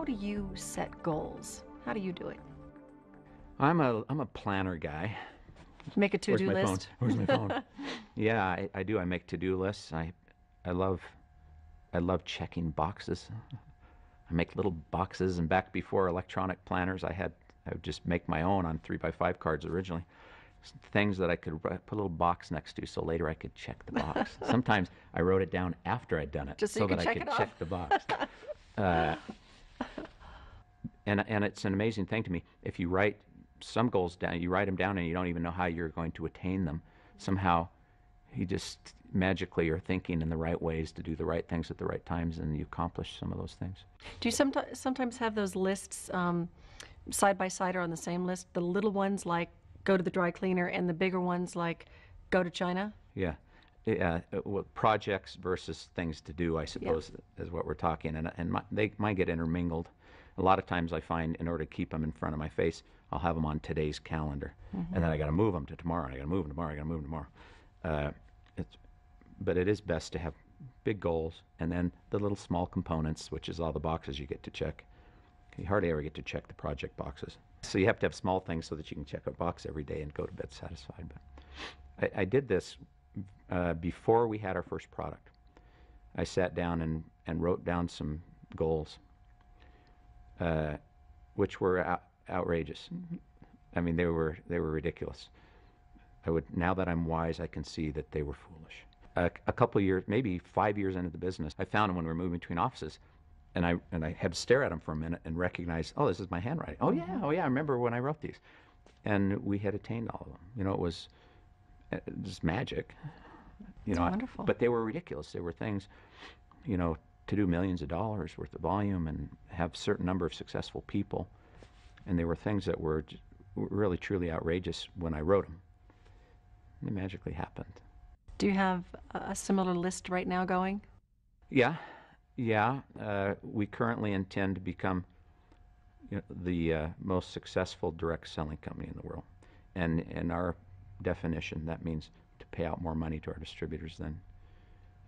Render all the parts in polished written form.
how do you set goals? How do you do it? I'm a planner guy. Make a Where's to-do my phone? list? Where's my phone? Yeah, I do. I make to-do lists. I love I love checking boxes. I make little boxes, and back before electronic planners, I would just make my own on 3x5 cards originally. Things that I could put a little box next to, so later I could check the box. Sometimes I wrote it down after I'd done it, Just so you that could I check could it off. check the box. Uh, and it's an amazing thing to me. If you write some goals down, you write them down, and you don't even know how you're going to attain them. Somehow, you just magically are thinking in the right ways to do the right things at the right times, and you accomplish some of those things. Do you sometimes have those lists side by side or on the same list? The little ones like go to the dry cleaner, and the bigger ones like go to China? Yeah. Well, projects versus things to do, I suppose, is what we're talking. And they might get intermingled. A lot of times I find in order to keep them in front of my face, I'll have them on today's calendar. And then I got to move them to tomorrow. I got to move them tomorrow. I got to move them tomorrow. But it is best to have big goals and then the little small components, which is all the boxes you get to check. You hardly ever get to check the project boxes. So you have to have small things so that you can check a box every day and go to bed satisfied. But I did this before we had our first product. I sat down and wrote down some goals, which were outrageous. I mean, they were ridiculous. Now that I'm wise, I can see that they were foolish. A couple of years, maybe 5 years into the business, I found them when we were moving between offices, and I had to stare at them for a minute and recognize, oh, this is my handwriting. Oh yeah, I remember when I wrote these, and we had attained all of them. You know, it was just magic. You know, wonderful. But they were ridiculous. They were things, you know, to do millions of dollars worth of volume and have a certain number of successful people, and they were things that were really truly outrageous when I wrote them. And they magically happened. Do you have a similar list right now going? Yeah. We currently intend to become the most successful direct selling company in the world. And in our definition, that means to pay out more money to our distributors than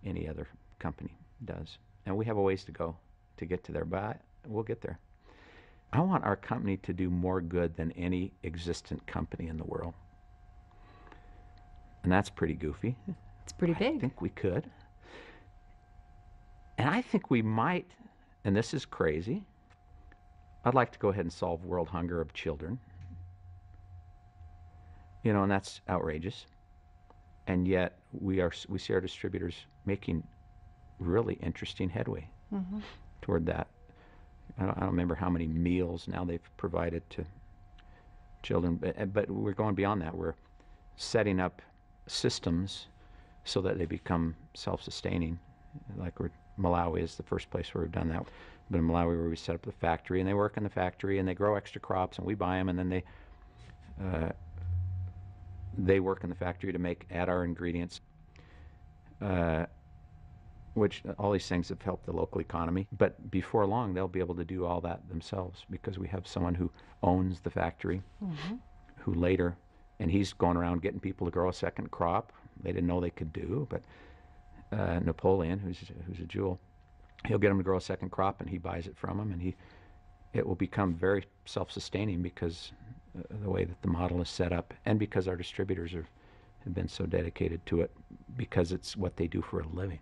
any other company does. And we have a ways to go to get to there, but we'll get there. I want our company to do more good than any existent company in the world. And that's pretty goofy. It's pretty big. I think we could. And I think we might, and this is crazy, I'd like to go ahead and solve world hunger of children. You know, and that's outrageous. And yet we see our distributors making really interesting headway toward that. I don't remember how many meals now they've provided to children, but we're going beyond that. We're setting up systems so that they become self-sustaining. Like Malawi is the first place where we've done that. But in Malawi, where we set up the factory, and they work in the factory, and they grow extra crops, and we buy them, and then they work in the factory to add our ingredients, which all these things have helped the local economy. But before long, they'll be able to do all that themselves because we have someone who owns the factory, who later, and he's going around getting people to grow a second crop. They didn't know they could do, but Napoleon, who's a jewel, he'll get them to grow a second crop, and he buys it from them, and it will become very self-sustaining because the way that the model is set up, and because our distributors have been so dedicated to it, because it's what they do for a living.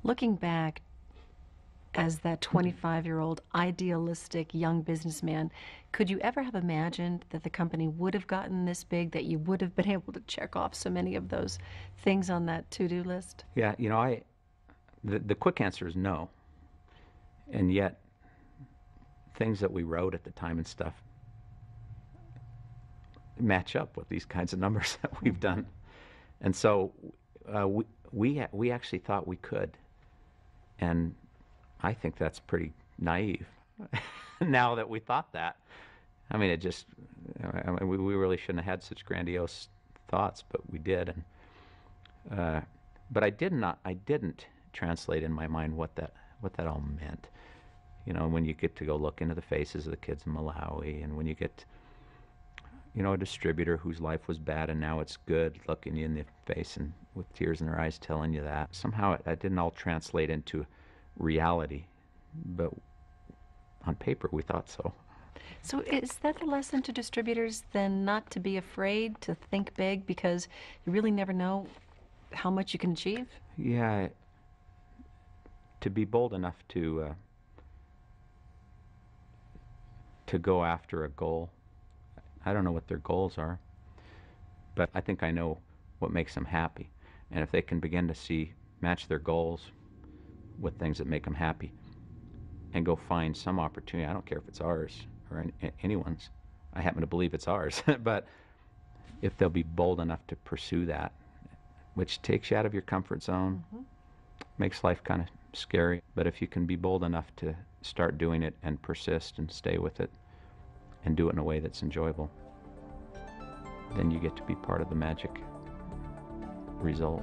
Looking back as that 25-year-old idealistic young businessman, could you ever have imagined that the company would have gotten this big, that you would have been able to check off so many of those things on that to-do list? Yeah, you know, the quick answer is no. And yet, things that we wrote at the time and stuff match up with these kinds of numbers that we've done. And so we actually thought we could. And I think that's pretty naive now that we thought that. I mean, we really shouldn't have had such grandiose thoughts, but we did. And but I didn't translate in my mind what that all meant. You know, when you get to go look into the faces of the kids in Malawi, and when you get, you know, a distributor whose life was bad and now it's good, looking you in the face and with tears in their eyes telling you that. Somehow it didn't all translate into reality, but on paper we thought so. So is that the lesson to distributors then, not to be afraid to think big, because you really never know how much you can achieve? Yeah, to be bold enough to go after a goal. I don't know what their goals are, but I think I know what makes them happy. And if they can begin to match their goals with things that make them happy, and go find some opportunity, I don't care if it's ours or anyone's. I happen to believe it's ours, but if they'll be bold enough to pursue that, which takes you out of your comfort zone, makes life kind of scary. But if you can be bold enough to start doing it and persist and stay with it and do it in a way that's enjoyable, then you get to be part of the magic result.